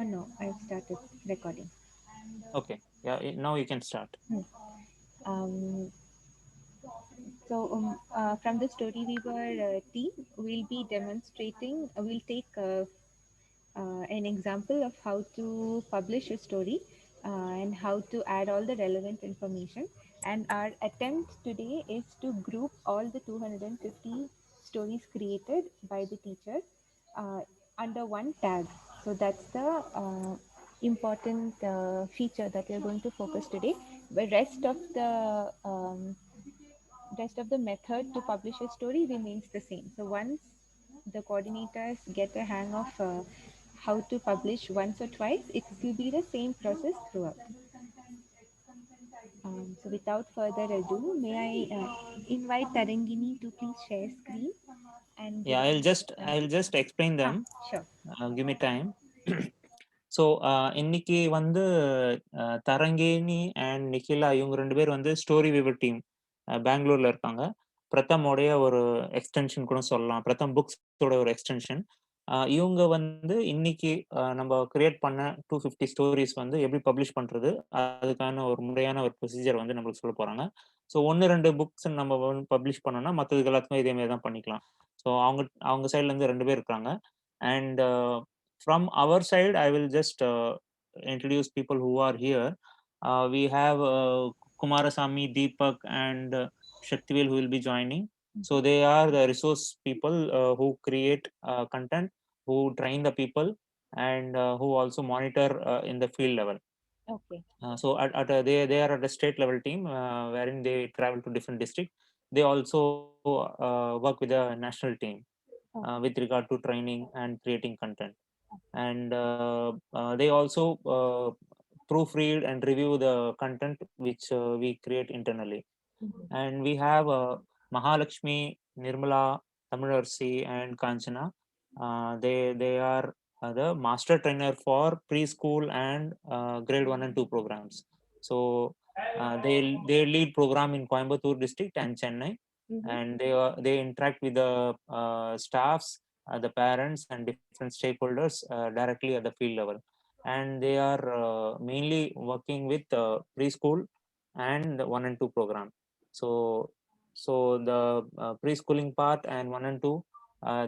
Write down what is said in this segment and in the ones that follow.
No, I've started recording. Okay. Yeah. Now you can start. Um, from the Story Weaver team, we'll be demonstrating, we'll take an example of how to publish a story and how to add all the relevant information. And our attempt today is to group all the 250 stories created by the teacher uh, under one tag. So that's the important feature that we're going to focus today. The rest of the method to publish a story remains the same. So once the coordinators get a hang of how to publish once or twice, it will be the same process throughout. So without further ado, may I invite Tarangini to please share screen and give Yeah. an I'll example. just explain them. Sure. Give me time. So இன்னைக்கு வந்து தரங்கேணி and Nikhila இவங்க 2 பேர் வந்து story விவர் team பெங்களூர்ல இருக்காங்க. பிரதமோடைய ஒரு extension கூட சொல்லலாம். பிரதம் புக்ஸோட ஒரு எக்ஸ்டென்ஷன். இவங்க வந்து இன்னைக்கு நம்ம கிரியேட் பண்ண 250 ஸ்டோரிஸ் வந்து எப்படி பப்ளிஷ் பண்றது, அதுக்கான ஒரு முறையான ஒரு ப்ரொசீஜர் வந்து நம்மளுக்கு சொல்ல போறாங்க. ஸோ 1, 2 புக்ஸ் நம்ம வந்து பப்ளிஷ் பண்ணோம்னா மற்றதுக்கு எல்லாத்துக்குமே இதே மாதிரி தான் பண்ணிக்கலாம். ஸோ அவங்க அவங்க சைட்ல இருந்து 2 பேர் இருக்காங்க. And from our side, I will just introduce people who are here. We have Kumarasamy, Deepak, and Shaktivel who will be joining. So they are the resource people who create content, who train the people, and who also monitor in the field level. Okay. So they are at a state level team wherein they travel to different districts. They also work with a national team with regard to training and creating content. And they also proofread and review the content which we create internally. And we have Mahalakshmi, Nirmala, Tamilarsi, and Kanchana. They are the master trainer for preschool and grade 1 and 2 programs. So they lead program in Coimbatore district and Chennai. And they interact with the staffs, the parents, and different stakeholders directly at the field level. And they are mainly working with preschool and 1 and 2 program. So the preschooling part and 1 and 2,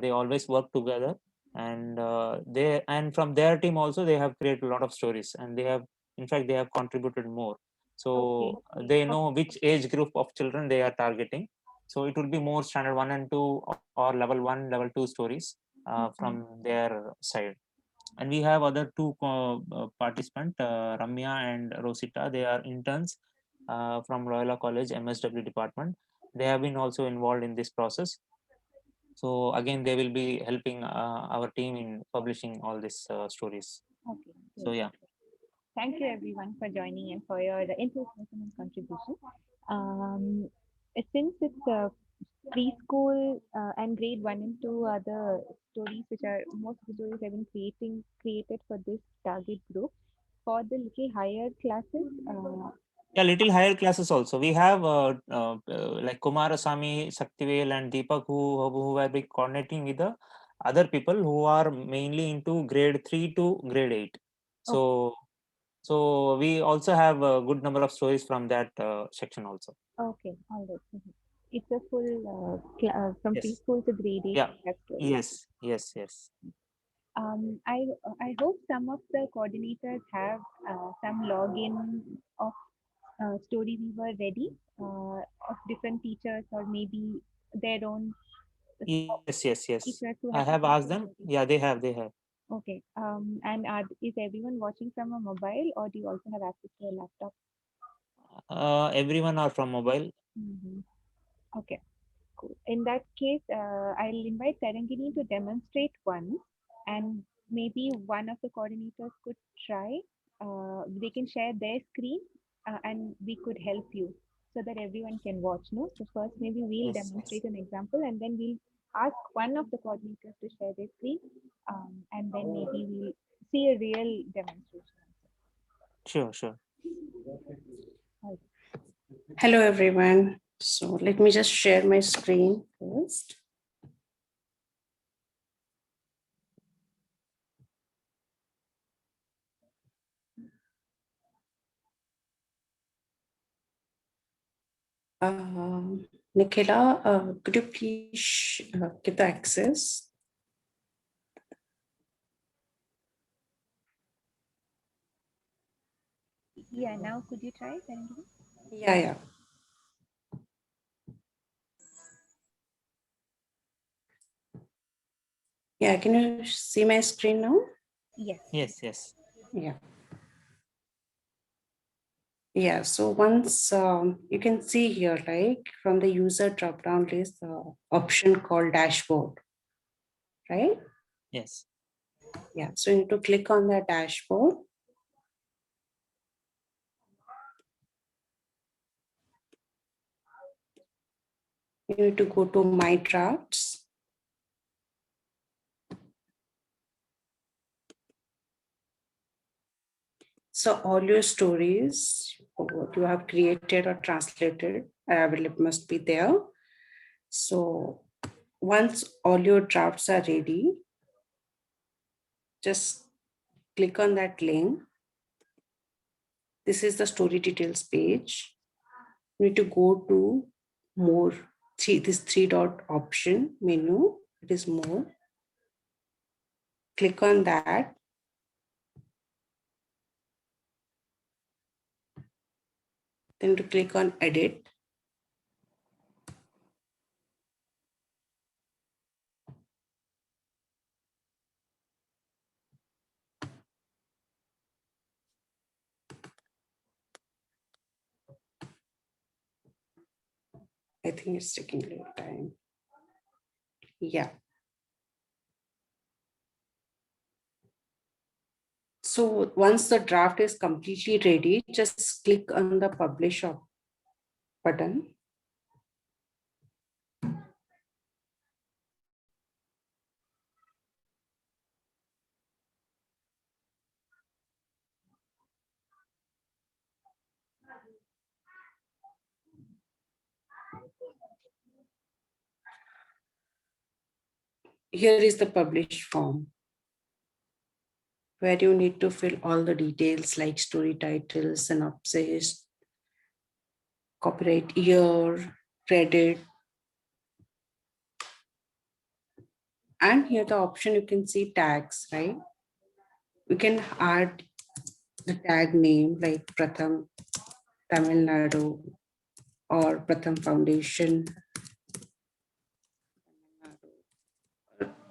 they always work together. And from their team also they have created a lot of stories, and they have, in fact, they have contributed more. So Okay. they know which age group of children they are targeting. So it will be more standard 1 and 2 or level 1, level 2 stories from their side. And we have other two participants, Ramya and Rosita. They are interns from Loyola College MSW department. They have been also involved in this process. So again, they will be helping our team in publishing all these stories. Okay. So Great. yeah. Thank you everyone for joining and for your enthusiasm and contribution. Um, since it's preschool and grade 1 and 2 are the stories which are most of the stories have been created for this target group. For the little higher classes, Yeah, little higher classes also. We have like Kumarasamy, Saktivel, and Deepak who have been coordinating with the other people who are mainly into grade 3 to grade 8. So so we also have a good number of stories from that section also. okay, all right. It's a full from Yes. preschool to grade 8 Yeah. class story. Yes. Yes. Yes. I hope some of the coordinators have some login of story weaver ready of different teachers or maybe their own Yes. Yes. Yes. teachers I who have have asked them. participated. Yeah, they have. They have. Okay. And is everyone watching from a mobile or do you also have access to a laptop? Everyone are from mobile. Hmm. Okay. Cool. In that case, I'll invite Tarangini to demonstrate one, and maybe one of the coordinators could try. They can share their screen, and we could help you so that everyone can watch. No, so first maybe we'll Yes. Yes. demonstrate an example, and then we'll ask one of the coordinators to share their screen, and then maybe we'll see a real demonstration. Sure. Sure. Also. Hello, everyone. So let me just share my screen first. Nikhila, could you please give the access? Yeah, now could you try? Yeah. Yeah, can you see my screen now? Yes. Yes. Yeah. Yeah, so once you can see here, like from the user drop-down list, the option called dashboard, right? Yes. Yeah, so you need to click on the dashboard. You need to go to My Drafts. So all your stories, what you have created or translated, it must be there. So once all your drafts are ready, just click on that link. This is the story details page. You need to go to more, this three dot option menu. It is more. Click on that. Then to click on edit. I think it's taking a little time. Yeah. So once the draft is completely ready, just click on the publish button. Here is the publish form, where you need to fill all the details like story title, synopsis, copyright year, credit. And here the option you can see tags, right? We can add the tag name like Pratham Tamil Nadu or Pratham Foundation,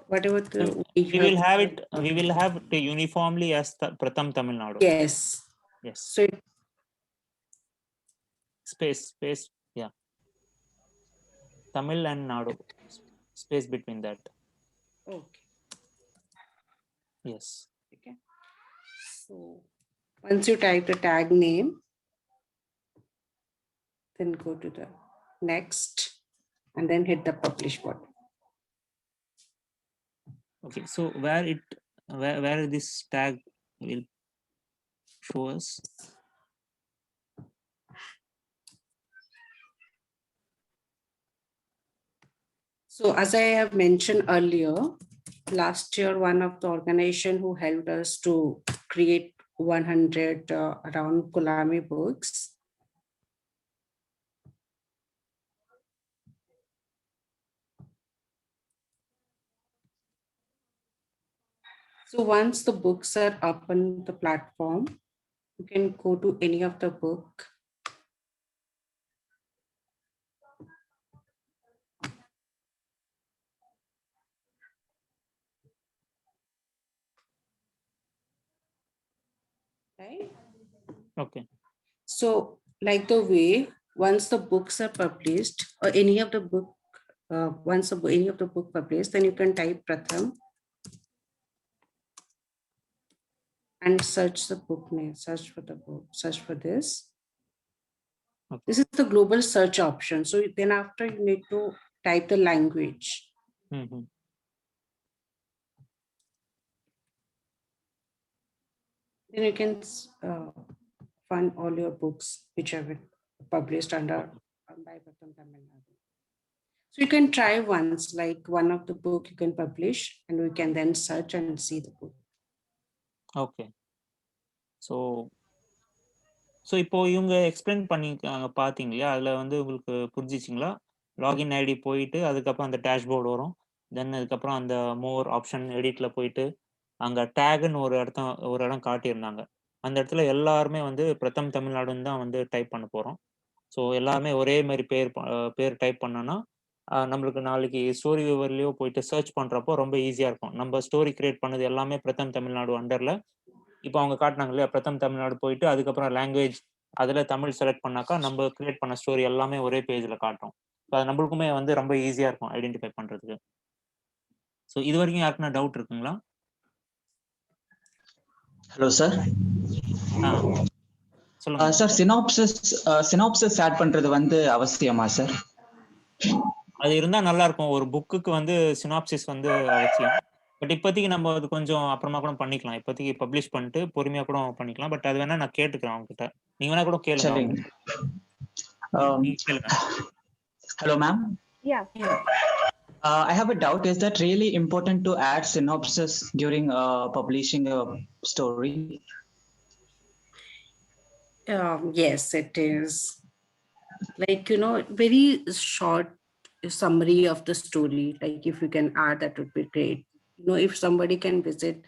whatever the So way you we have. will have it. We will have it uniformly as the Pratham Tamil Nadu. Yes. Yes. So Space. Yeah. Tamil and Nadu. Space between that. okay. Yes. Okay. So once you type the tag name, then go to the next and then hit the publish button. Okay. So where this tag will show us? So as I have mentioned earlier, last year, one of the organization who helped us to create 100 around Kulami books. So once the books are up on the platform, you can go to any of the book. Right? Okay. So like the way, once the books are published or any of the book, any of the book published, then you can type Pratham and search the book name, search for the book, search for this. Okay. This is the global search option. So then after you need to type the language. Mm-hmm. Then you can find all your books which have been published under by Pratham Tamil Nadu. So you can try once, like one of the book you can publish and we can then search and see the book. Okay. So so இப்போ இவங்க explain பண்ணி பார்த்தீங்க இல்லையா, அதில் வந்து உங்களுக்கு புரிஞ்சிச்சிங்களா? Login ID போயிட்டு அதுக்கப்புறம் அந்த டேஷ்போர்டு வரும். தென் அதுக்கப்புறம் அந்த மோர் ஆப்ஷன் எடிட்ல போயிட்டு அங்க டேக்ன்னு ஒரு இடம் காட்டியிருந்தாங்க. அந்த இடத்துல எல்லாருமே வந்து பிரதம் தமிழ்நாடுன்னு தான் வந்து டைப் பண்ண போறோம். ஸோ எல்லாருமே ஒரே மாரி பேர் டைப் பண்ணோம்னா, நம்மளுக்கு நாளைக்கு ஸ்டோரி வியூவர்லயோ போயிட்டு சர்ச் பண்றப்போ ரொம்ப ஈஸியா இருக்கும். நம்ம ஸ்டோரி கிரியேட் பண்ணது எல்லாமே பிரதம் தமிழ்நாடு அண்டர்ல. இப்போ அவங்க காட்டுனாங்க இல்லையா, பிரதம் தமிழ்நாடு போயிட்டு அதுக்கப்புறம் லாங்குவேஜ் அதுல தமிழ் செலக்ட் பண்ணாக்கா, நம்ம கிரியேட் பண்ண ஸ்டோரி எல்லாமே ஒரே பேஜ்ல காட்டும். ஸோ அது நம்மளுக்குமே வந்து ரொம்ப ஈஸியா இருக்கும் ஐடென்டிஃபை பண்றதுக்கு. ஸோ இதுவரைக்கும் யாருக்குன்னா டவுட் இருக்குங்களா? Hello sir. சொல்லுங்க. சார், சினாப்சிஸ் ஆட் பண்றது வந்து அவசியமா சார்? அது இருந்தா நல்லா இருக்கும். ஒரு புக்குக்கு வந்து சினாப்சிஸ் வந்து அவசியம். பட் இப்போதைக்கு நம்ம அது கொஞ்சம் அப்புறமா கூட பண்ணிக்கலாம். இப்போதைக்கு பப்ளிஷ் பண்ணிட்டு பொறுமையா கூட பண்ணிக்கலாம். பட் அது வேணா நான் கேட்டுக்கிறேன் அவங்ககிட்ட. நீங்க வேணா கூட கேளுங்க சரிங்க. அவங்ககிட்ட. நீங்க கேளுங்க. Hello, ma'am. Yeah. I have a doubt. Is that really important to add synopsis during publishing a story? Yes, it is. Like, very short summary of the story. Like, if you can add, that would be great. If somebody can visit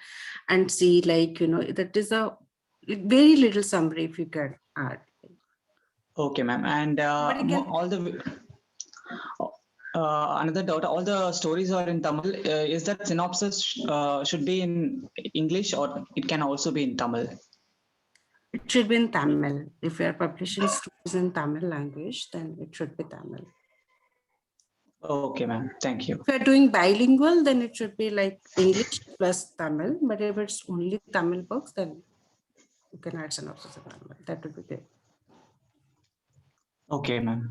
and see, like, that is a very little summary if you can add. Okay, ma'am. And all the another doubt, all the stories are in Tamil. Is that synopsis should be in English or it can also be in Tamil? It should be in Tamil. If you are publishing stories in Tamil language, then it should be Tamil. Okay, ma'am. Thank you. If you're doing bilingual, then it should be like English plus Tamil. But if it's only Tamil books, then you can add synopsis in Tamil. That would be good. Okay, ma'am.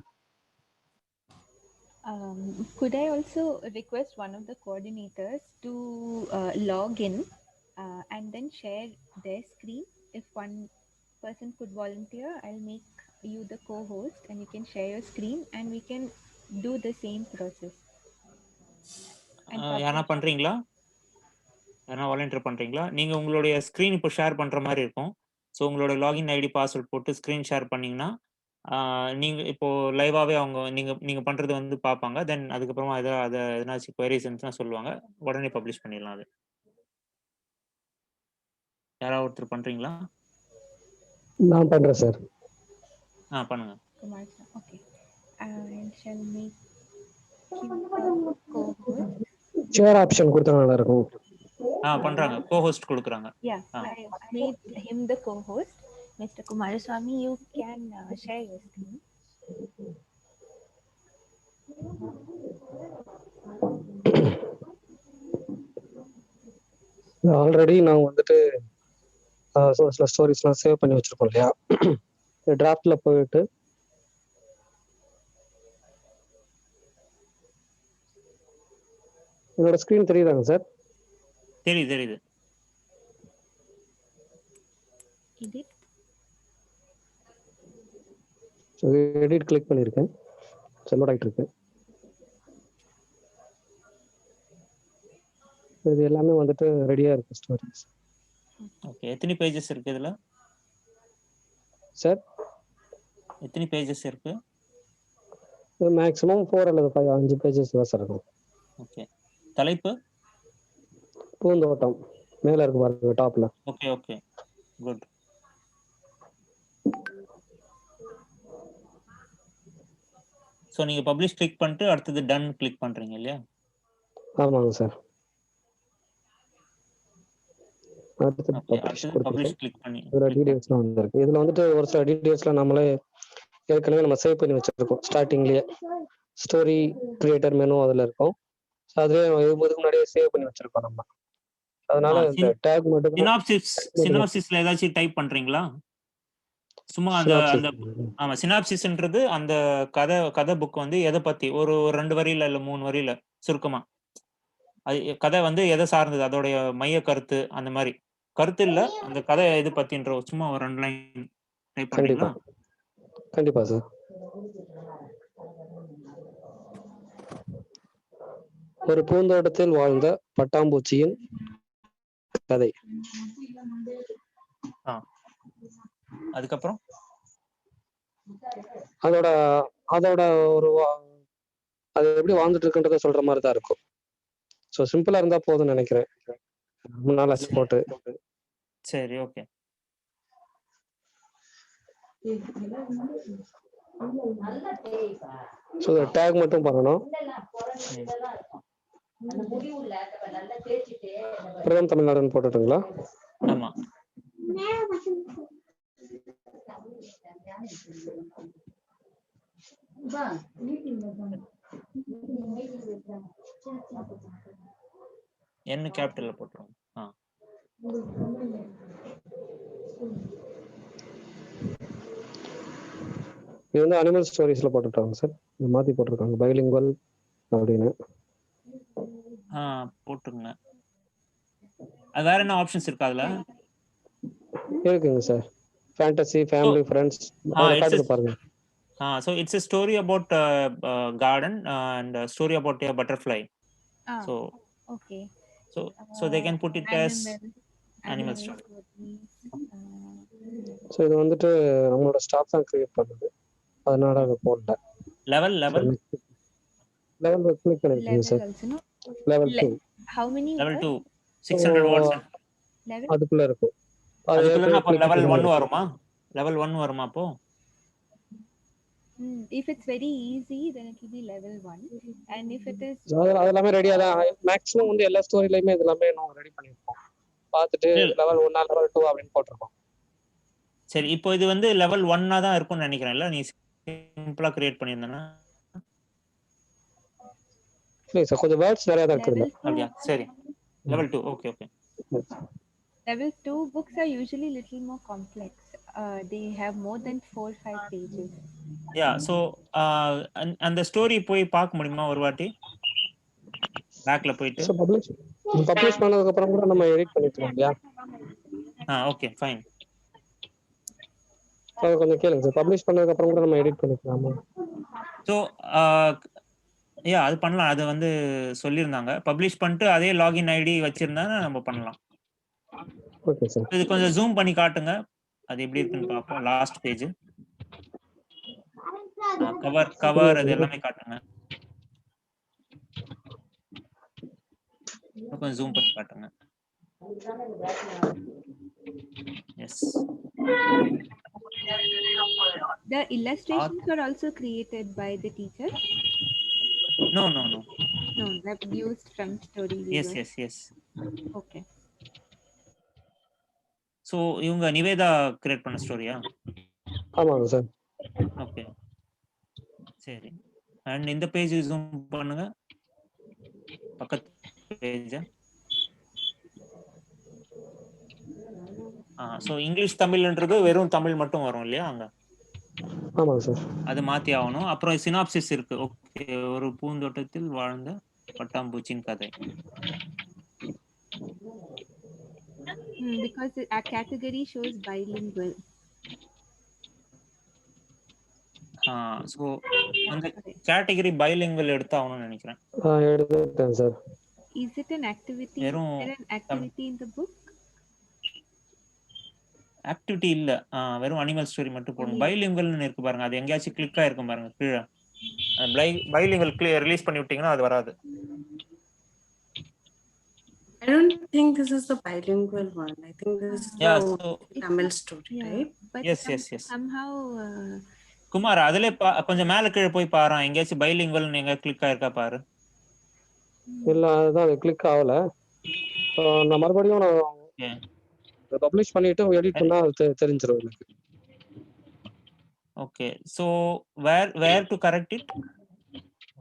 Could I also request one of the coordinators to log in and then share their screen? If one person could volunteer, I'll make you the co-host and you can share your screen and we can do the same process. யாரா பண்றீங்களா? யாரா volunteer பண்றீங்களா? நீங்க உங்களுடைய screen இப்போ share பண்ற மாதிரி இருக்கும். ஸோ உங்களோட லாகின் ஐடி பாஸ்வேர்ட் போட்டு ஸ்கிரீன் ஷேர் பண்ணீங்கன்னா, நீங்க இப்போ லைவாவே அவங்க நீங்க பண்றது வந்து பார்ப்பாங்க. தென் அதுக்கப்புறமா எதனாச்சும் குவரிஸ் இருந்துச்சுன்னா சொல்லுவாங்க. உடனே பப்ளிஷ் பண்ணிடலாம் அது. யாராவது ஒருத்தர் பண்றீங்களா? நான் பண்றேன் சார். பண்ணுங்க. Kumar sir, okay. I shall make you the co-host. Share option கொடுத்தா நல்லா இருக்கும். பண்றாங்க. co-host கொடுக்குறாங்க. Yeah, I made him the co-host. Mr. Kumaraswamy, you can share your screen. Already நான் வந்துட்டு சில ஸ்டோரிஸ்லாம் சேவ் பண்ணி வச்சிருக்கோம் இல்லையா, டிராஃப்ட்ல போயிட்டு என்னோட ஸ்கிரீன் தெரியுதாங்க சார்? தெரியுது. Edit. ஸோ எடிட் கிளிக் பண்ணியிருக்கேன். லோட் ஆகிட்டு இருக்கு. இது எல்லாமே வந்துட்டு ரெடியா இருக்கு ஸ்டோரிஸ். ஓகே. எத்தனை பேजेस இருக்கு இதுல? சார் எத்தனை பேजेस இருக்கு? மேக்ஸிமம் 4 அல்லது 5 பேஜஸ் தான் சார் இருக்கும். ஓகே. தலைப்பு பூந்தோட்டம் மேல இருக்கு பாருங்க டாப்ல. ஓகே. குட். ஸோ நீங்க பப்ளிஷ் கிளிக் பண்ணிட்டு அடுத்தது டன் கிளிக் பண்றீங்க இல்லையா? ஆமாங்க சார். அடுத்து பப்ளிஷ் கிளிக் பண்ணி இதுல டீடைல்ஸ்லாம் வந்திருக்கு. இதுல வந்துட்டு ஒரு சில டீடைல்ஸ்லாம் நம்மளே ஏற்கனவே நம்ம சேவ் பண்ணி வச்சிருக்கோம். ஸ்டார்டிங்லயே ஸ்டோரி கிரியேட்டர் மெனு அதுல இருக்கும். அதுவே இதுக்கு முன்னாடியே சேவ் பண்ணி வச்சிருக்கோம் நம்ம. அதனால இந்த டேக் மட்டும் சினாப்சிஸ்ல ஏதாச்சும் டைப் பண்றீங்களா? சும்மா அந்த சினாப்சிஸ்ன்றது அந்த கதை புக் வந்து எதை பத்தி ஒரு 2 வரியில இல்ல 3 வரியில சுருக்கமா கதை வந்து எதை சார்ந்தது, அதோடைய மைய கருத்து, அந்த மாதிரி கருத்து இல்ல, அந்த கதை எது பத்தின்ற சும்மா ஒரு 2 லைன் டைப் பண்றீங்களா? கண்டிப்பா சார். ஒரு பூந்தோட்டத்தில் வாழ்ந்த பட்டாம்பூச்சியின் கதை. அதுக்கப்புறம் அதோட அதோட ஒரு அது எப்படி வாழ்ந்துட்டு இருக்குன்றத சொல்ற மாதிரி தான் இருக்கும். ஸோ சிம்பிளா இருந்தா போதும்னு நினைக்கிறேன். ரொம்ப நாள் ஆச்சு போட்டு. சரி, ஓகே. ஸோ டேக் மட்டும் பண்ணணும். பிரதம் தமிழ்நாடுன்னு போட்டுட்டுங்களா? ஆமா. என்ன கேபிட்டல்ல போட்டுருவோம். இது வந்து அனிமல் ஸ்டோரிஸ்ல போட்டுட்டாங்க சார். மாத்தி போட்டிருக்காங்க பைலிங்குவல் அப்படின்னு. போட்டுருங்க. அது வேற என்ன ஆப்ஷன்ஸ் இருக்கு அதுல? இருக்குங்க சார். ஃபேண்டசி, ஃபேமிலி, ஃப்ரெண்ட்ஸ் காட்டுது பாருங்க. So it's a story about garden and a story about a butterfly. So okay. So they can put it as animal story. So இது வந்துட்டு நம்மளோட ஸ்டாஃப் தான் கிரியேட் பண்ணுது, அதனால அதை போடல. லெவல் கிளிக் பண்ணிருக்கீங்க sir. Level 2. How many? Level 2 600 words. அதுக்குள்ள இருக்கு. அதுக்குள்ள அப்ப level 1 வருமா? Level 1 வருமா அப்போ? If it's very easy then it will be level 1, and if it is அதெல்லாம் ரெடியா தான். மேக்ஸிமம் வந்து எல்லா ஸ்டோரியிலயுமே இதெல்லாம் நம்ம ரெடி பண்ணிருக்கோம். பார்த்துட்டு லெவல் 1 லெவல் 2 அப்படின்னு போட்டுருக்கோம். சரி, இப்போ இது வந்து லெவல் 1 தான் இருக்கும்னு நினைக்கிறேன்ல, நீ சிம்பிளா கிரியேட் பண்ணிருந்தனா? இல்ல சார், கொஞ்சம் வேர்ட்ஸ் நிறைய தான் இருக்குல்ல. அப்படியே. சரி, level 2. Okay. Level 2 books are usually little more complex. They have more than 4-5 pages. Yeah, so அந்த ஸ்டோரி போய் பார்க்க முடியுமா ஒரு வாட்டி? பேக்ல போயிட்டு பப்ளிஷ் பண்ணதுக்கு அப்புறம் கூட நம்ம எடிட் பண்ணிக்கலாம் இல்லையா? Okay, fine. கொஞ்சம் கேளுங்க சார். பப்ளிஷ் பண்ணதுக்கு அப்புறம் கூட நம்ம எடிட் பண்ணிக்கலாமா? ஸோ அது பண்ணலாம். அது வந்து சொல்லியிருந்தாங்க. பப்ளிஷ் பண்ணிட்டு அதே லாகின் ஐடி வச்சிருந்தா நம்ம பண்ணலாம். Okay sir. இது கொஞ்சம் ஜூம் பண்ணி காட்டுங்க, அது எப்படி இருக்குன்னு பார்ப்போம். லாஸ்ட் பேஜ், கவர் அது எல்லாமே காட்டுங்க. கொஞ்சம் ஜூம் பண்ணி காட்டுங்க. S. The illustrations are also created by the teacher? No, that used from Storyweaver. Yes. Okay. So இவங்க நிவேதா கிரியேட் பண்ண ஸ்டோரியா? ஆமாங்க சார். ஓகே, சரி. அண்ட் இந்த பேஜ் ஜூம் பண்ணுங்க, பக்கத்து பேஜ். ஸோ இங்கிலீஷ் தமிழ்ன்றது வெறும் தமிழ் மட்டும் வரும் இல்லையா அங்க? ஆமாங்க சார். அது மாத்தி ஆகணும். அப்புறம் சினாப்சிஸ் இருக்கு. ஓகே, ஒரு பூந்தோட்டத்தில் வாழ்ந்த பட்டாம்பூச்சின் கதை. Because a category shows bilingual. So அந்த கேட்டகரி பைலிங்குவல் எடுத்தாகணும்னு நினைக்கிறேன். எடுத்துட்டேன் sir. Is it an activity? Is there an activity in the book? Activity இல்ல, வெறும் அனிமல் ஸ்டோரி மட்டும் போடுங்க. பைலிங்குவல்னு இருக்கு பாருங்க, அது எங்கேயாச்சும் கிளிக் ஆயிருக்கும் பாருங்க கீழே. பைலிங்குவல் ரிலீஸ் பண்ணி விட்டீங்கன்னா அது வராது. I don't think this is the bilingual one. I think this is the Tamil story, right? Yes. Somehow Kumar, அதுல கொஞ்சம் மேல கீழே போய் பாரு, எங்கேயாச்சும் பைலிங்குவல் எங்க கிளிக் ஆயிருக்கா பாரு. இல்ல, அதுதான் அது கிளிக் ஆகல. நான் மறுபடியும் பப்ளிஷ் பண்ணிட்டு எடிட் பண்ணா தெரிஞ்சிரும் எனக்கு. Okay, so where to correct it?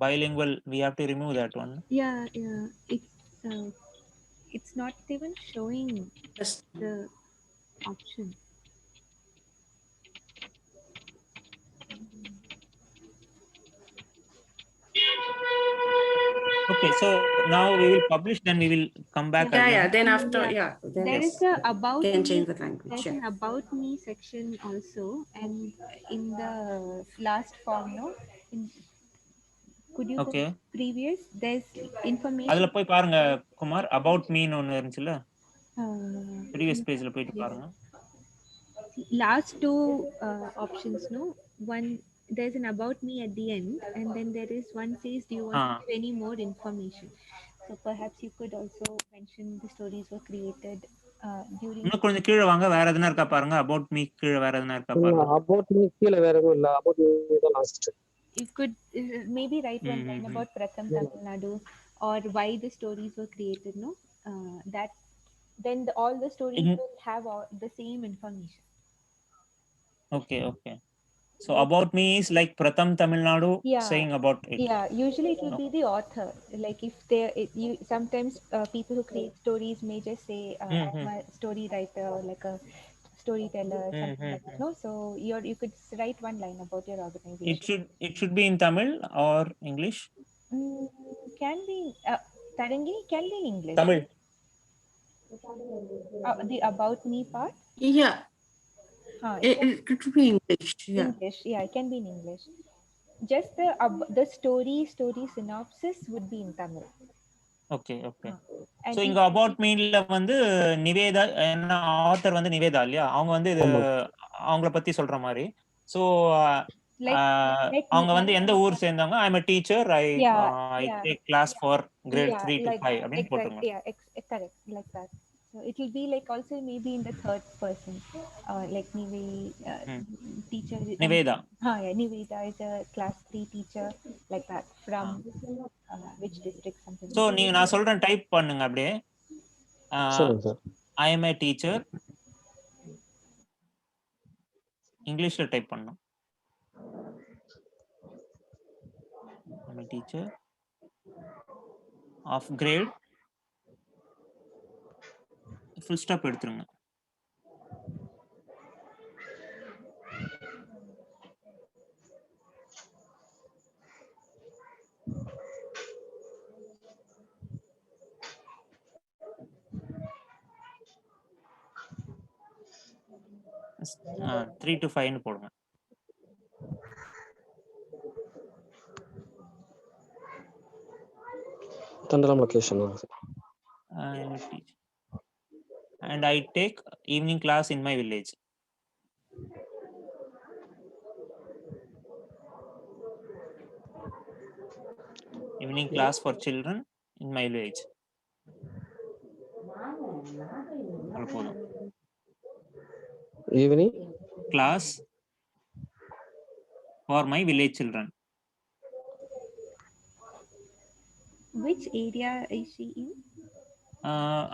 Bilingual, we have to remove that one. Yeah, it's not even showing the option. Okay, so now we will publish, then we will come back again. Yeah, then after, then there is a about can me, change the language. there's an about me section also, and in the last form, could you go previous? There's information. அதுல போய் பாருங்க Kumar, about me ன்னு ஒன்னு இருந்துச்சுல, previous pageல போயிட்டு பாருங்க. Last two options, one there's an about me at the end, and then there is one says, do you want to give any more information? So perhaps you could also mention the stories were created during. இன்னும் கொஞ்சம் கீழே வாங்க, வேற எதுனா இருக்கா பாருங்க. About me கீழே வேற எதுனா இருக்கா பாருங்க. அபவுட் மீ கீழே வேற எதுவும் இல்லை, அபவுட் மீ தான் last. You could maybe write one line about Pratham Tamil Nadu, or why the stories were created, no? That then all the stories will have the same information. Okay. So about me is like Pratham Tamil Nadu saying about it. Yeah, usually it will be the author. Like if you sometimes people who create stories may just say I'm a story writer or like a storyteller, something like that. No, so you could write one line about your organization. It should be in Tamil or English. Can be Tarangini can be in English. Tamil. The about me part. Yeah. It could be English. Yeah. English, yeah, it can be in English. Just the story synopsis would be in Tamil. Okay. And So இங்க about meல வந்து நிவேதா, என்ன author வந்து நிவேதா இல்லையா, அவங்க வந்து இது அவங்கள பத்தி சொல்ற மாதிரி. So அவங்க வந்து எந்த ஊர் சேர்ந்தவங்க, I'm a teacher, I take class for grade 3 to 5 அப்படின்னு போட்டுருங்க. Yeah, correct, like that. So it will be like also maybe in the third person, like teacher Niveda. Yeah, Niveda is a class 3 teacher, like that, from which district, something. So நீங்க நான் சொல்றேன் type பண்ணுங்க அப்படியே. I am a teacher, இங்கிலீஷ்ல type பண்ணணும். I'm a teacher of grade, full stop எடுத்துருங்க. Uh, 3 to 5 போடுங்க. Tandalam location. And I take evening class in my village. Evening class for children in my village. Evening class for my village children. Which area is she in?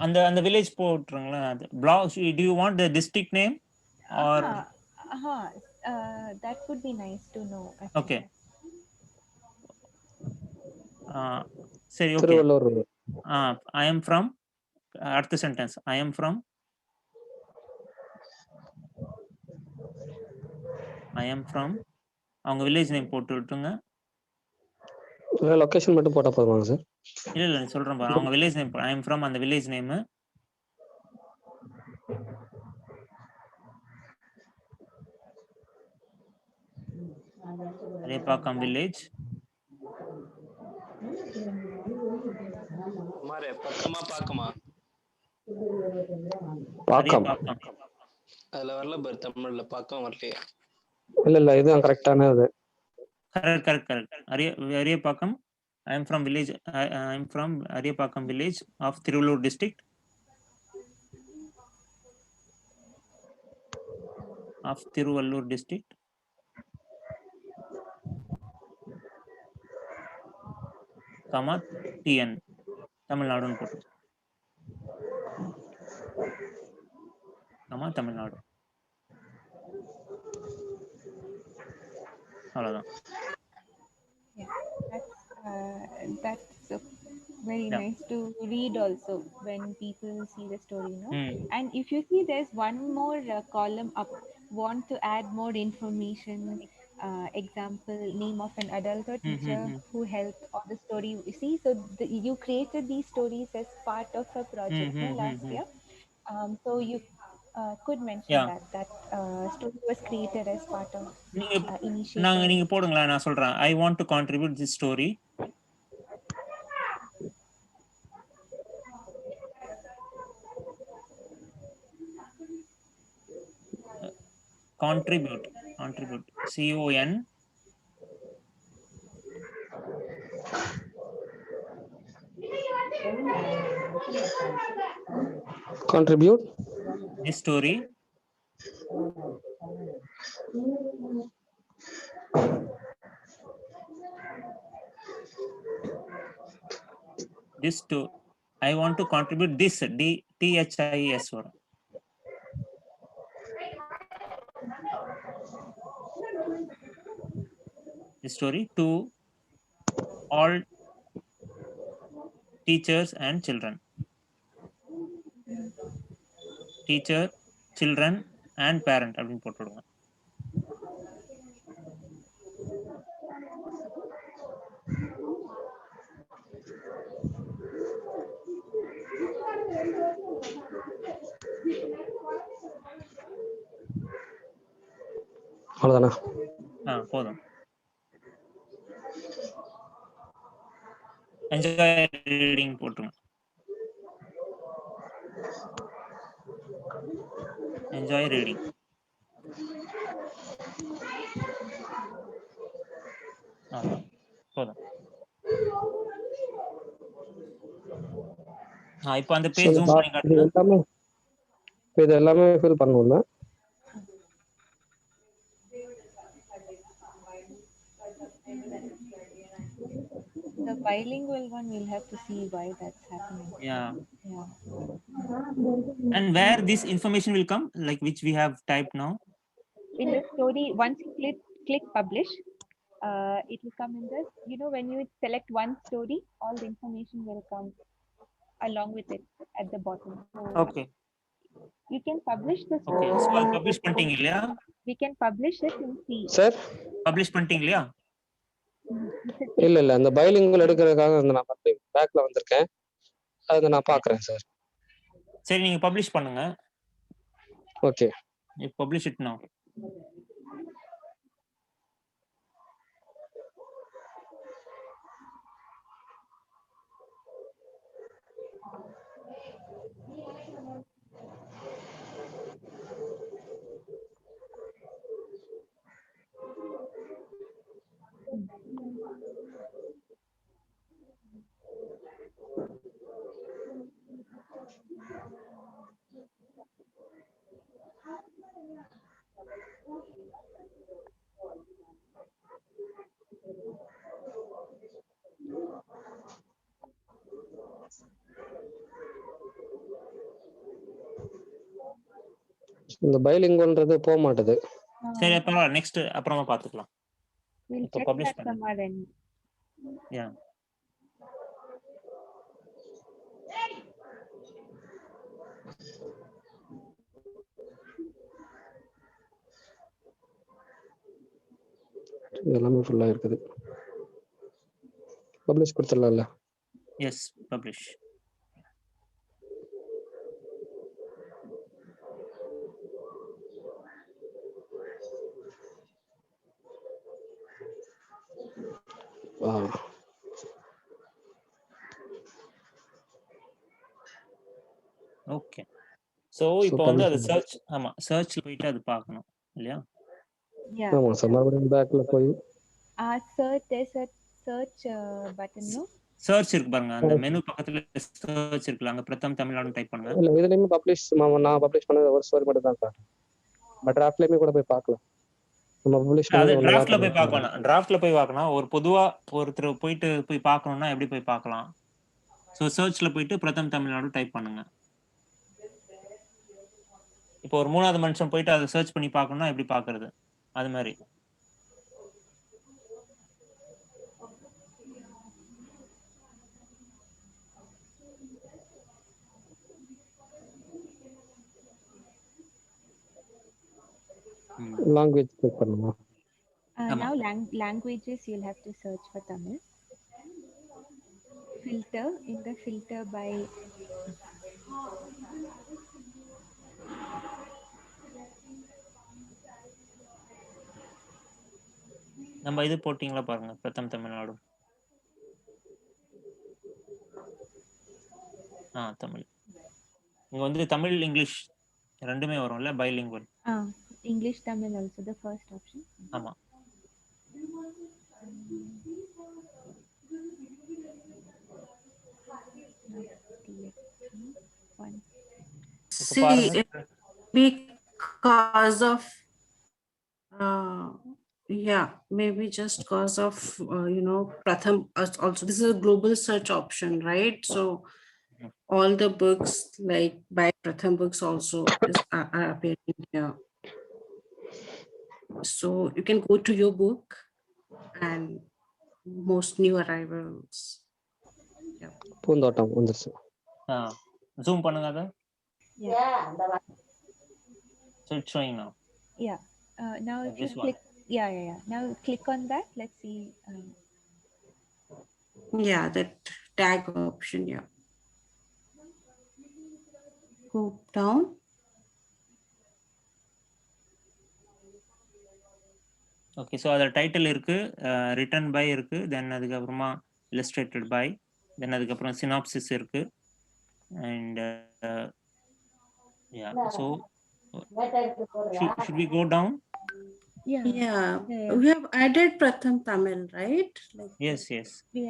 அந்த village போட்டுருங்களா, அது block. Do you want the district name or that would be nice to know. Okay. சரி, okay. Thiruvallur. I am from, அடுத்த sentence, I am from அவங்க village name போட்டு விட்டுருங்க. Location மட்டும் போட்டா போதுமாங்க sir? இல்ல சொல்றேன் பாரு, அவங்க village name, I am from அந்த வில்லேஜ் நேம். ரேபாக்கம் வில்லேஜ். மாரே பக்கமா பாக்கமா பாக்கம் அதுல வரல பாரு, தமிழ்ல பாக்கம் வரலையா? இல்ல இதுதான் கரெக்டானது. Correct. அரியப்பாக்கம். I am from village. I am from Ariyapakam village of Tiruvallur district. Comma TN Tamil Nadu போட்டு. Comma Tamil Nadu. அவ்வளவுதான். That's very nice to read also when people see the story, no? And if you see, there's one more column up, want to add more information, example, name of an adult or teacher who helped, or the story. You see, so you created these stories as part of a project last year. So you could mention that story was created as part of initiative. நீங்க போடுங்களா, நான் சொல்றேன். I want to contribute this story. Contribute CONTRIBUTE. Contribute. this story this to I want to contribute this THIS வரும். The story to all teachers and children. Teacher, children and parent அப்படின்னு போட்டுடுங்க. அவ்வளோதானா? போதும். Enjoy reading போட்டுருங்க. Enjoy reading. போதும். இப்போ அந்த page zoom பண்ணி காட்டுங்க. இது எல்லாமே ஃபில் பண்ணணும்ல? The bilingual one, we'll have to see why that's happening. Yeah. Yeah. And where this information will come, like which we have typed now? In the story, once you click publish, it will come in this. You know, when you select one story, all the information will come along with it at the bottom. So Okay. you can publish the Okay. story. So publish பண்ணிட்டீங்க இல்லையா? We can publish it and see. Sir? Publish பண்ணிட்டீங்க இல்லையா? இல்ல அந்த bilingual எடுக்கிறதுக்காக நான் பேக்ல வந்திருக்கேன். அதை நான் பார்க்கறேன் சார். சரி, நீங்க பப்ளிஷ் பண்ணுங்க. Okay. You publish it now. இந்த பைலிங்குவல்ன்றது போக மாட்டேது. சரி, அப்புறம் நெக்ஸ்ட் அப்புறமா பாத்துக்கலாம். We'll இப்போ check பப்ளிஷ் that பண்ணுங்க. from our end. Yeah. எல்லாமே ஃபுல்லா இருக்குது. பப்ளிஷ் கொடுத்துடலாம்ல? Yes, publish. ஓகே. சோ இப்போ வந்து அது சர்ச், ஆமா சர்ச்ல போயிட்டு அது பார்க்கணும் இல்லையா? Yeah. ஆமா சார், மறுபடியும் பேக்ல போய் search, there's a search button, no? Search இருக்கு பாருங்க, அந்த மெனு பக்கத்துல சர்ச் இருக்குல, அங்க பிரதம் தமிழ்நாடு டைப் பண்ணுங்க. இல்ல இதுலயுமே பப்ளிஷ், நான் பப்ளிஷ் பண்ணது ஒரு ஸ்டோரி மட்டும் தான் காட்டுறேன். பட் டிராஃப்ட்லயுமே கூட போய் பார்க்கலாம். நம்ம பப்ளிஷ் அது பண்ணது டிராஃப்ட்ல போய் பார்க்கணும். டிராஃப்ட்ல போய் பார்க்கணும். ஒரு பொதுவா ஒருத்தர் போய் பார்க்கணும்னா எப்படி போய் பார்க்கலாம்? சோ சர்ச்ல போயிட்டு பிரதம் தமிழ்நாடு டைப் பண்ணுங்க. இப்போ ஒரு மூணாவது மனுஷன் போயிட்டு அதை சர்ச் பண்ணி பார்க்கணும்னா எப்படி பார்க்கிறது? அது மாதிரி. லாங்குவேஜ் கிளிக் பண்ணனுமா? Now languages, you'll have to search for Tamil. Filter, in the filter by நம்ம இது போட்டிங்களா பாருங்க, பிரதம் தமிழ்நாடு. தமிழ். இங்க வந்து தமிழ் இங்கிலீஷ் ரெண்டுமே வரும்ல, bilingual. English Tamil also the first option. ஆமா. One. இப்ப See, பாருங்க. because of yeah, maybe just cause of Pratham also. This is a global search option, right? So all the books like by Pratham Books also are appearing here. So you can go to your book and most new arrivals. Yeah. பூந்தோட்டம் வந்துருச்சு. Zoom பண்ணுங்க அத. Yeah. So it's showing now. Yeah. Now if you This one. click, yeah. Now click on that. Let's see. Yeah, that tag option. Yeah. Go down. Okay, so அதில் title இருக்கு, written by இருக்கு, தென் அதுக்கப்புறமா illustrated by, தென் அதுக்கப்புறம் synopsis இருக்கு, and yeah. So should we go down? Yeah. We have added Pratham Tamil, right? Like Yes. We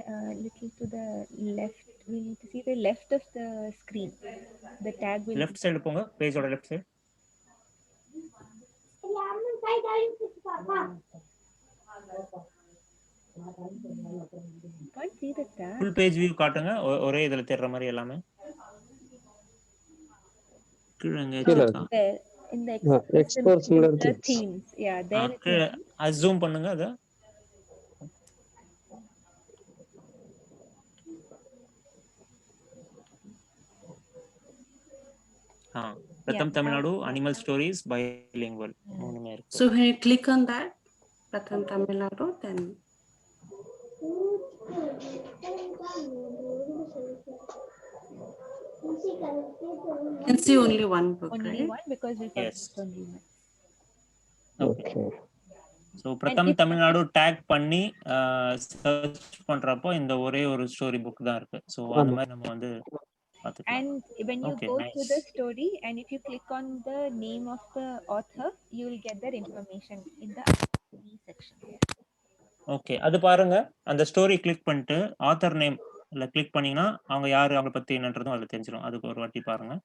little to the left. We need to see the left of the screen. The tag will. Left side போங்க, பேஜோட left side. Can't see the tag. Full page view காட்டுங்க, ஒரே இதில் தேடுற மாதிரி எல்லாமே. கீழே கீழே இருக்கா? There in the export similar themes. Yeah, there it கீழே is. அது ஜூம் பண்ணுங்க அதை. Pratham Tamil Nadu Animal Stories Bilingual. மூணுமே இருக்கு. So when you click on that, Pratham Tamil Nadu, then you can see only one book, Only right? one because we Yes. published only one. Okay. Okay. So பிரதம் Tamil Nadu take பண்ணி search பண்றப்போ இந்த ஒரே ஒரு story book தான் இருக்கு. So அந்த மாதிரி நம்ம வந்து பார்த்துக்கலாம். And when you Okay, go nice. to the story and if you click on the name of the author, you will get that information in the me section. Okay, அது பாருங்க. அந்த ஸ்டோரி கிளிக் பண்ணிட்டு author name இல்லை click பண்ணீங்கன்னா அவங்க யாரு, அவங்களை பத்தி என்னன்றதும் அதில் தெரிஞ்சிடும். அதுக்கு ஒரு வாட்டி பாருங்க.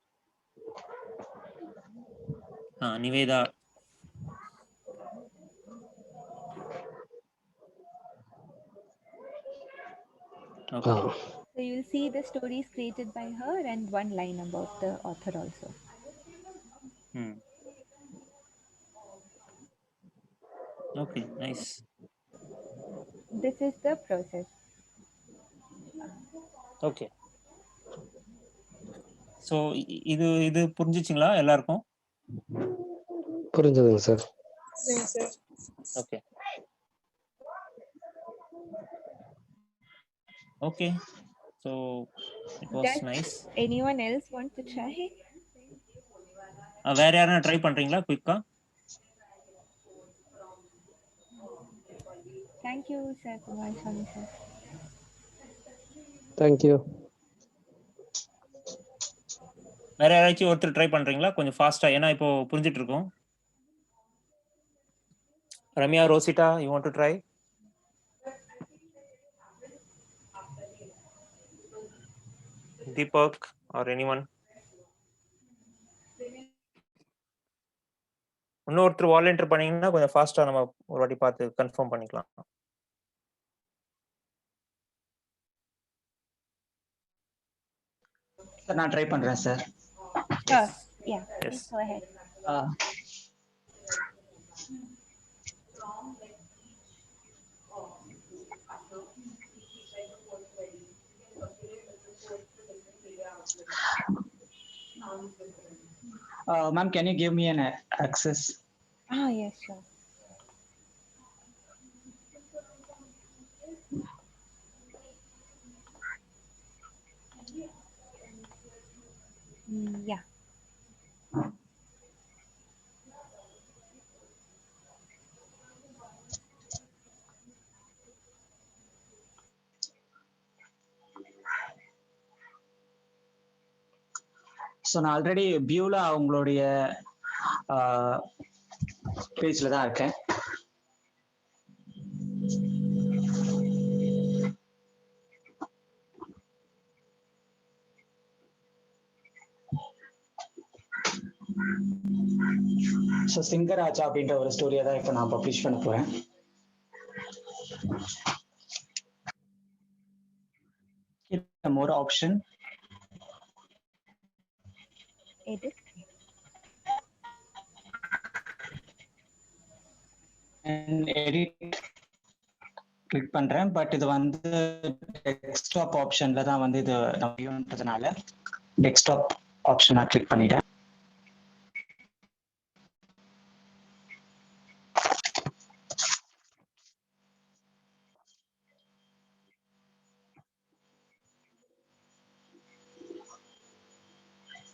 நிவேதா. ஆ So you will see the stories created by her and one line about the author also. Okay, nice. This is the process. Okay, so இது புரிஞ்சிச்சிங்களா எல்லாருக்கும்? புரிஞ்சதுங்க sir. Okay. Okay, so it was Does nice. anyone else want to try? வேற யாரும் try பண்றீங்களா குயிக்கா? Thank you, sir. Kumaraswamy sir. Thank you. வேற யாராச்சும் ஒருத்தர் ட்ரை பண்றீங்களா கொஞ்சம் ஃபாஸ்டா? ஏன்னா இப்போ புரிஞ்சிட்டு இருக்கோம். Ramya, Rosita, you want to try? Deepak or anyone? இன்னொருத்தர் வாலண்டியர் பண்ணீங்கன்னா கொஞ்சம் ஃபாஸ்டா நம்ம ஒரு வாட்டி பார்த்து கன்ஃபார்ம் பண்ணிக்கலாம். சார் நான் ட்ரை பண்றேன் sir. Sure. Yeah. Yes. Please go ahead. Ma'am, can you give me an access? Yes, sure. Yeah. So நான் ஆல்ரெடி வியூல அவங்களுடைய பேஜ்ல தான் இருக்கேன். ஸோ சிங்கராஜா அப்படின்ற ஒரு ஸ்டோரியை தான் இப்போ நான் பப்ளிஷ் பண்ண போறேன். மோர் ஆப்ஷன் edit. எடிட் கிளிக் பண்றேன். பட் இது வந்து டெஸ்க்டாப் ஆப்ஷன்ல தான் வந்து இது நம்மன்றதுனால டெஸ்க்டாப் ஆப்ஷன் நான் கிளிக் பண்ணிட்டேன்.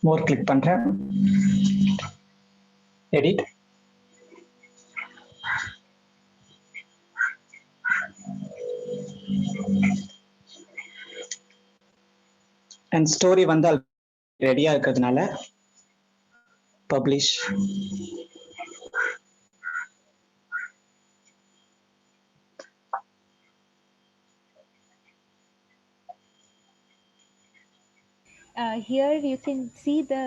மோர் கிளிக் பண்றேன். எடிட். அண்ட் ஸ்டோரி வந்து ரெடியா இருக்கிறதுனால publish. Here you can see the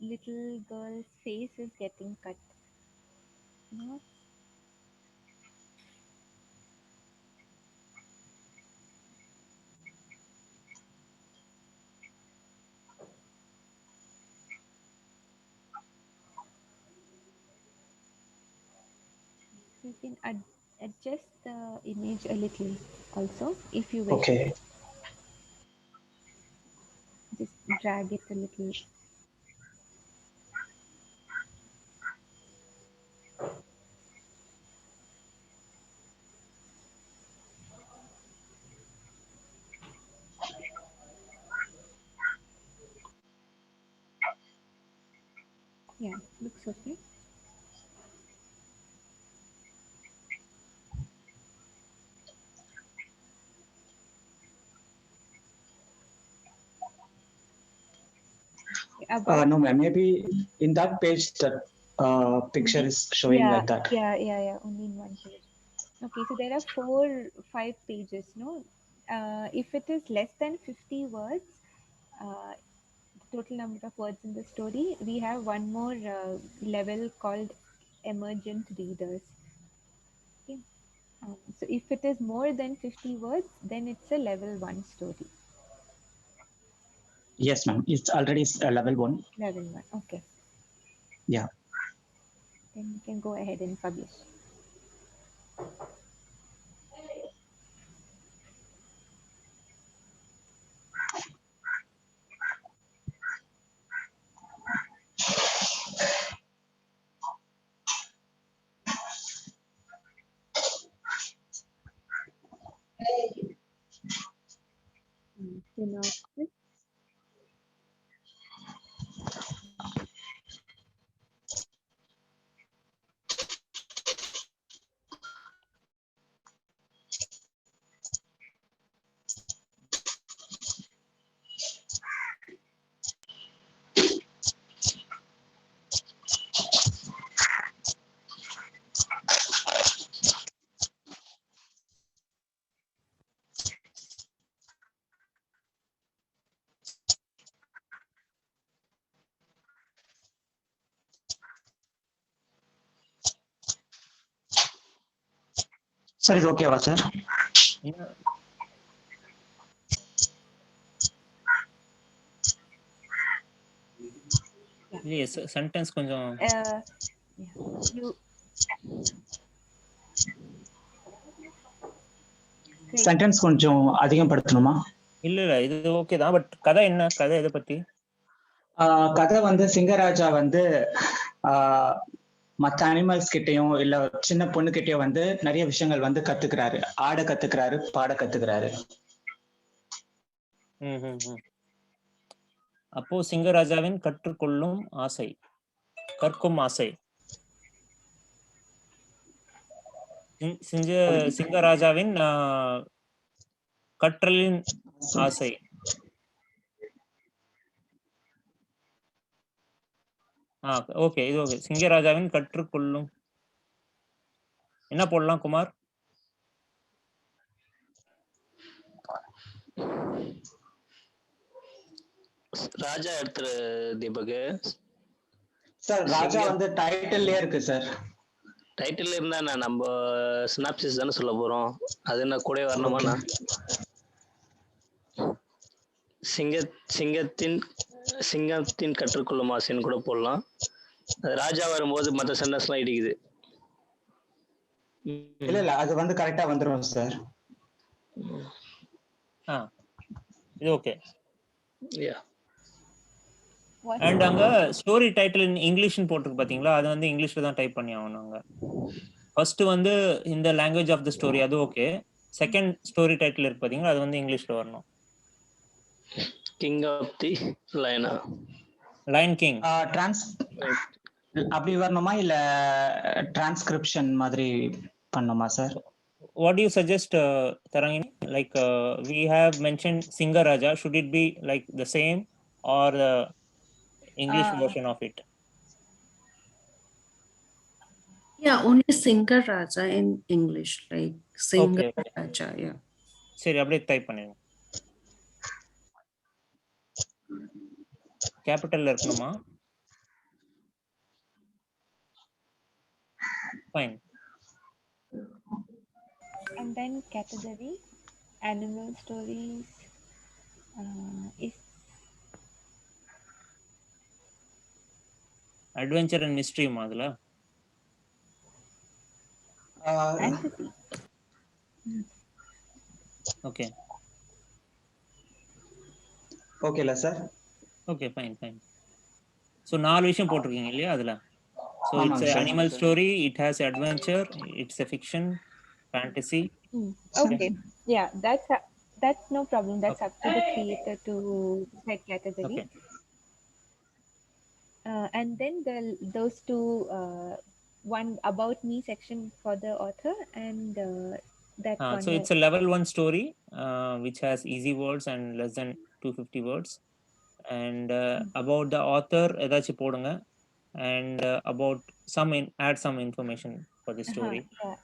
little girl's face is getting cut. No? You can adjust the image a little also if you wish. Okay. Just drag it a little. Yeah, looks okay. No, ma'am. Maybe in that page, that picture is showing like that. Yeah. Only in one page. Okay, so there are 5 pages. No, if it is less than 50 words, the total number of words in the story, we have one more level called emergent readers. Okay. So if it is more than 50 words, then it's a level 1 story. Yes, ma'am. It's already level 1. Level 1. Okay. Yeah. Then you can go ahead and publish. Synopsis. Sir, is okay, sir? Yeah. Yes, sentence கொஞ்சம் You sentence கொஞ்சம் அதிகப்படுத்தணுமா? இல்ல இது okay தான். But கதை என்ன? கதை எதை பத்தி? கதை வந்து சிங்கராஜா வந்து மற்ற அனிமல்ஸ் கிட்டயும் இல்ல சின்ன பொண்ணு கிட்டயும் வந்து நிறைய விஷயங்கள் வந்து கத்துக்கிறாரு. ஆட கத்துக்கிறாரு, பாட கத்துக்கிறாரு. அப்போ சிங்கராஜாவின் கற்றுக்கொள்ளும் ஆசை, கற்கும் ஆசை. சிங்கராஜாவின் கற்றலின் ஆசை. ஓகே, இது ஓகே. சிங்கராஜாவின் கற்றுக்கொள்ளும் என்ன போடலாம் குமார்? ராஜா எடுத்துரு தீபக். சார் ராஜா வந்து டைட்டில்லே இருக்கு சார். டைட்டில் இருந்தா நம்ம சினாப்சிஸ் தானே சொல்ல போறோம். அது என்ன கூட வரணுமாண்ணா? சிங்கத்தின் சிங்கத்தின் கற்றுக்கொள்ளும் ஆசைன்னு கூட போடலாம். அது ராஜா வரும்போது மற்ற சென்டென்ஸ்லாம் இடிக்குது. இல்ல அது வந்து கரெக்டா வந்துரும் சார். இது ஓகே. யா. அண்ட் அங்க ஸ்டோரி டைட்டில் இன் இங்கிலீஷ்னு போட்டிருக்கு பாத்தீங்களா, அது வந்து இங்கிலீஷ்ல தான் டைப் பண்ணி ஆகணும். அங்க ஃபர்ஸ்ட் வந்து இந்த லாங்குவேஜ் ஆஃப் த ஸ்டோரி அது ஓகே. செகண்ட் ஸ்டோரி டைட்டில் இருக்கு பாத்தீங்களா, அது வந்து இங்கிலீஷ்ல வரணும். கிங் ஆஃப் தி லயனா, லைன் கிங். அப்படி வரணுமா இல்ல டிரான்ஸ்கிரிப்ஷன் மாதிரி பண்ணுமா sir? What do you suggest, Tarangini? Like we have mentioned Singaraja. Should it be like the same or the English version of it? Yeah, only Singaraja in English, like Singaraja. Yeah. சரி, அப்படியே type பண்ணிடுங்க. கேபிட்டல்ல இருக்கணுமா? Fine. And then category animal stories is adventure and mystery அதுல fantasy. Okay. ஓகேல sir? Okay, fine. So 4 விஷயம் போட்டிருக்கீங்க இல்லையா அதுல? So it's ஆமாங்க an sir. animal story, it has adventure, it's a fiction, fantasy. Okay. Yeah, that's no problem. That's up to the creator to set category. Okay. And then those two, one about me section for the author, and that one. So it's a level 1 story which has easy words and less than 250 words. And about the author ஏதாச்சும் போடுங்க. And about add some information for the story. Yeah,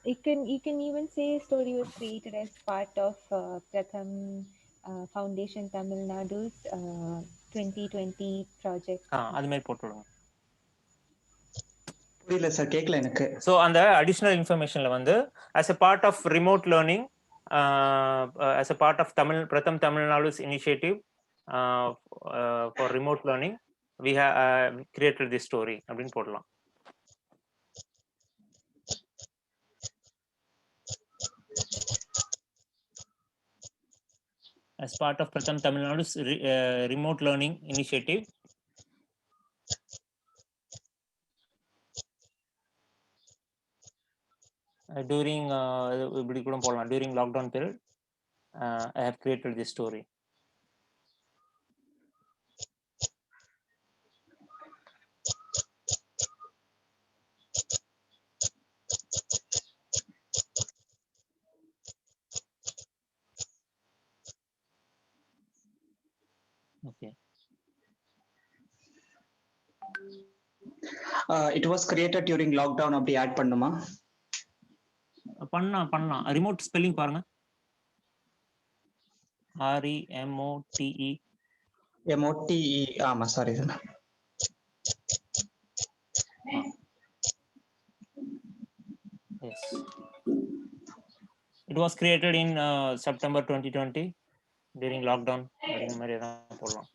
you can even say story was created as part of Pratham Foundation Tamil Nadu's 2020 project. அது மாதிரி போட்டுடுங்க. புரியல sir, கேட்கல எனக்கு. So அந்த additional informationல வந்து as a part of remote learning, as a part of Pratham Tamil Nadu's initiative for remote learning, we have created this story அப்படின்னு போடலாம். As part of Pratham Tamil Nadu's remote learning initiative, during இப்படி கூட போடலாம், during lockdown period I have created this story. Okay. It was created during lockdown அப்படி add பண்ணுமா? பண்ணலாம். Remote spelling பாருங்க. REMOTE. MOTE. ஆமா, sorry sir. Yes. It was created in September 2020 during lockdown. அப்படிங்கிற மாதிரி தான் போடலாம்.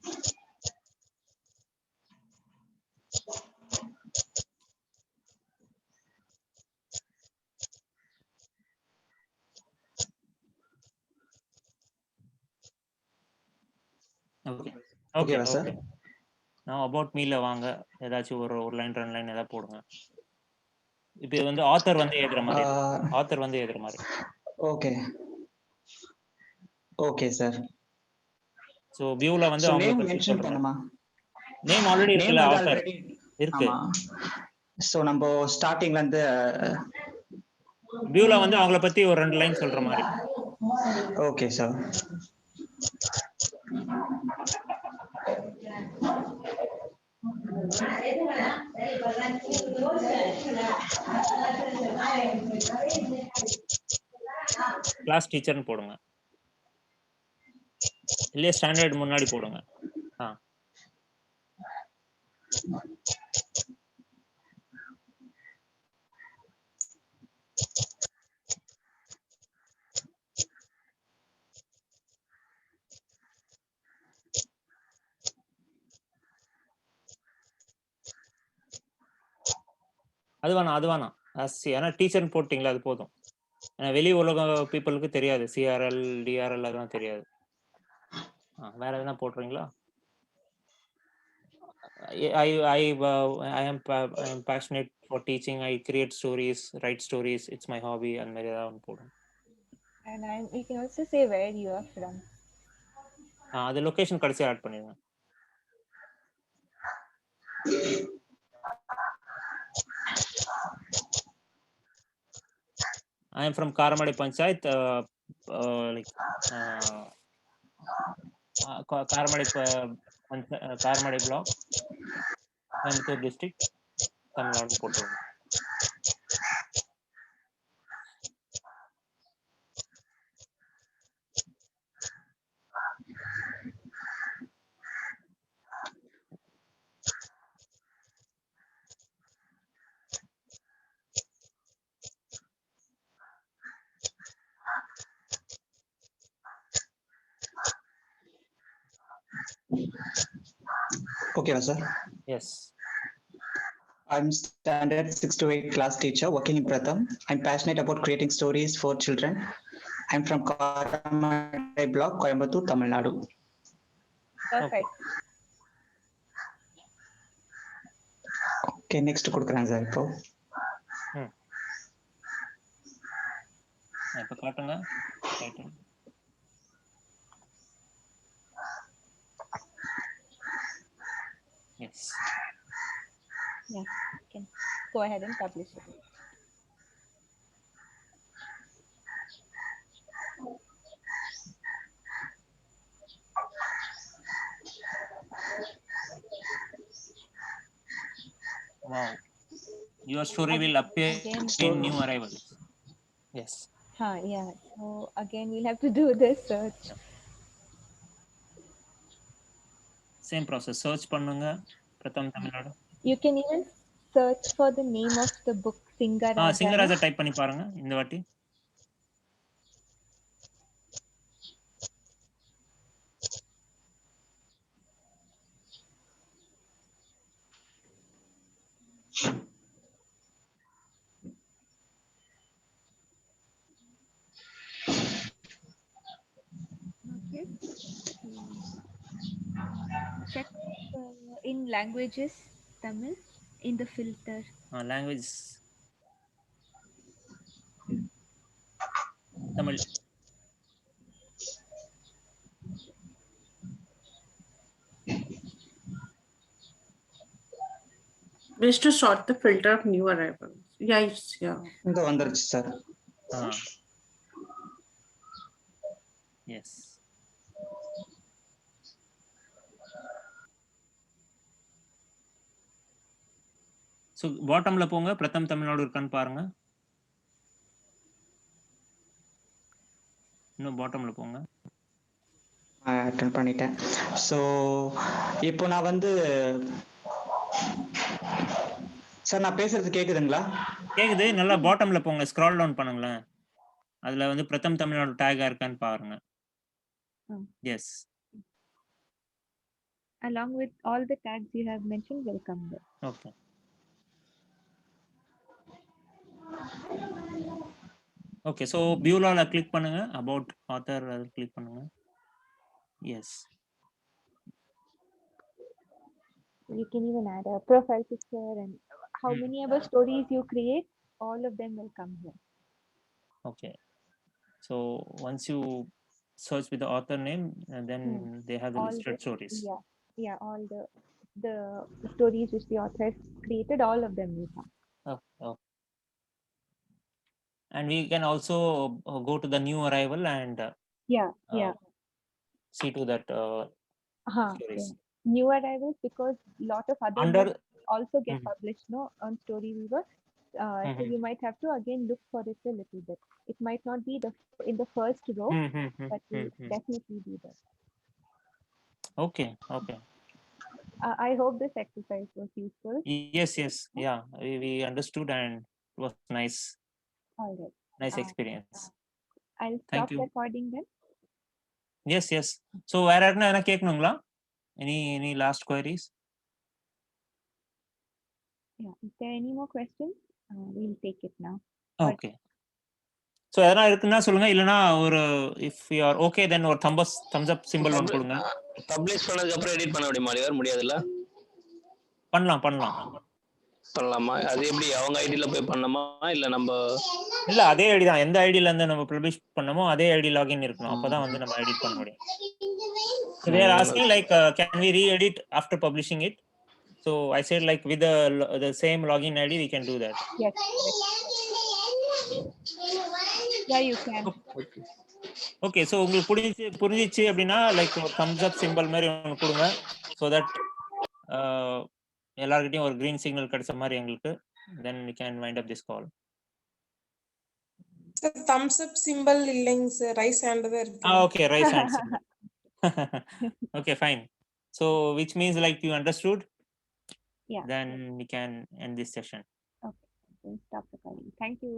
Okay sir. Now about meல வாங்க, ஏதாச்சும் ஒரு லைன் 2 லைன் ஏதாவது போடுங்க. இப்போ வந்து ஆத்தர் வந்து எழுதுற மாதிரி. Okay sir. சோ வியூல வந்து அவங்க மென்ஷன் பண்ணுமா? நேம் ஆல்ரெடி இருக்குல, ஆத்தர் இருக்கு. சோ நம்ம ஸ்டார்டிங்ல இருந்து வியூல வந்து அவங்கள பத்தி ஒரு 2 லைன் சொல்ற மாதிரி. Okay sir. கிளாஸ் டீச்சர்னு போடுங்க, இல்ல ஸ்டாண்டர்ட் முன்னாடி போடுங்க. அது வேணாம் ஏன்னா டீச்சர்னு போட்டிங்களா அது போதும். ஏன்னா வெளி உலக பீப்புளுக்கு தெரியாது, சிஆர்எல் டிஆர்எல் அதெல்லாம் தெரியாது. வேற எதுனா போட்டுறீங்களா? I am passionate for teaching. I create stories, write stories. It's my hobby. And மாதிரி ஏதாவது ஒன்று போடுங்க. And you can also say where you are from. அது லொகேஷன் கடைசியாக ஆட் பண்ணிடுங்க. I am from Karamadi Panchayat, like Karamadi block, Coimbatore district, Tamil Nadu போட்டுருங்க. Okay, sir. Yes. I'm standard 6 to 8 class teacher working in Pratham. I'm passionate about creating stories for children. I'm from Karamadi block, Coimbatore, Tamil Nadu. Perfect. Okay, next கொடுக்குறேன் sir இப்போ. இப்போ காட்டுங்க. Yes. Yeah, you can go ahead and publish it. Wow. Your story will appear in new arrivals. Yes. Yeah. So again, we'll have to do this search. Same process. Search பண்ணுங்க Pratham Tamil Nadu. You can even search for the name of the book, Singaraja. Singaraja type பண்ணி பாருங்க இந்த வாட்டி. Okay. Check in languages, Tamil, in the filter. Language Tamil. Just to sort the filter of new arrivals. Yeah. இந்த வந்துருச்சு sir. Yes. So பாட்டம்ல போங்க, பிரதம் தமிழ்நாடு இருக்கான்னு பாருங்க. இன்னும் பாட்டம்ல போங்க. அட்டெண்ட் பண்ணிட்டேன். ஸோ இப்போ நான் வந்து சார் நான் பேசுறது கேக்குதுங்களா? கேக்குது. நல்லா பாட்டம்ல போங்க, ஸ்க்ரால் டவுன் பண்ணுங்களேன். அதுல வந்து பிரதம் தமிழ்நாடு டேகா இருக்கான்னு பாருங்க. Yes. Along with all the tags you have mentioned will come there. Okay. Okay, so Beulah click பண்ணுங்க, about author click பண்ணுங்க. Yes. You can even add a profile picture and how many ever stories you create, all of them will come here. Okay. So once you search with the author name, then they have the All listed stories. Yeah, all the stories which the author has created, all of them will come. Oh. And we can also go to the new arrival and see to that stories. Yeah. New arrivals, because lot of other books also get published on Storyweaver. So you might have to again look for it a little bit. It might not be in the first row, but will definitely be there. Okay. I hope this exercise was useful. Yes. Yeah, we understood and it was nice. All right. Nice experience. I'll stop recording then. Yes. So வேற என்ன கேட்கணுங்களா? Any last queries? Yeah. Is there any more questions? we'll take it now. But okay. So எதனா இருக்குன்னா சொல்லுங்க, இல்லைன்னா ஒரு if you are okay then ஒரு Thums அப் simple ஒன்று கொடுங்க. பப்ளிஷ் பண்ணதுக்கு அப்புறம் எடிட் பண்ண முடியுமா லிவர்? முடியாதுல்ல? பண்ணலாம். பண்ணலாமா? அது எப்படி அவங்க ஐடியில் போய் பண்ணணுமா இல்லை நம்ம? இல்ல, அதே ஐடி தான். எந்த ஐடியில இருந்து நம்ம பப்ளிஷ் பண்ணமோ அதே ஐடி லாகின் இருக்கணும். அப்பதான் வந்து நம்ம எடிட் பண்ண முடியும். They are asking like can we re-edit after publishing it? So I said like with the same login ID we can do that. yes, yeah, you can. Okay. So உங்களுக்கு புரிஞ்சிச்சு அப்படின்னா like ஒரு Thums அப் simple மாதிரி ஒன்று கொடுங்க. So that எல்லார்கிட்டையும் ஒரு green signal கிடைச்ச மாதிரி எங்களுக்கு. Then we can wind up this call. Sir Thums up simple இல்லைங்க சார், ரைஸ் ஹேண்ட் தான் இருக்கு. Okay, raise hands. Okay, fine. So which means like you understood? Yeah. Then we can end this session. Okay, stop recording. Thank you.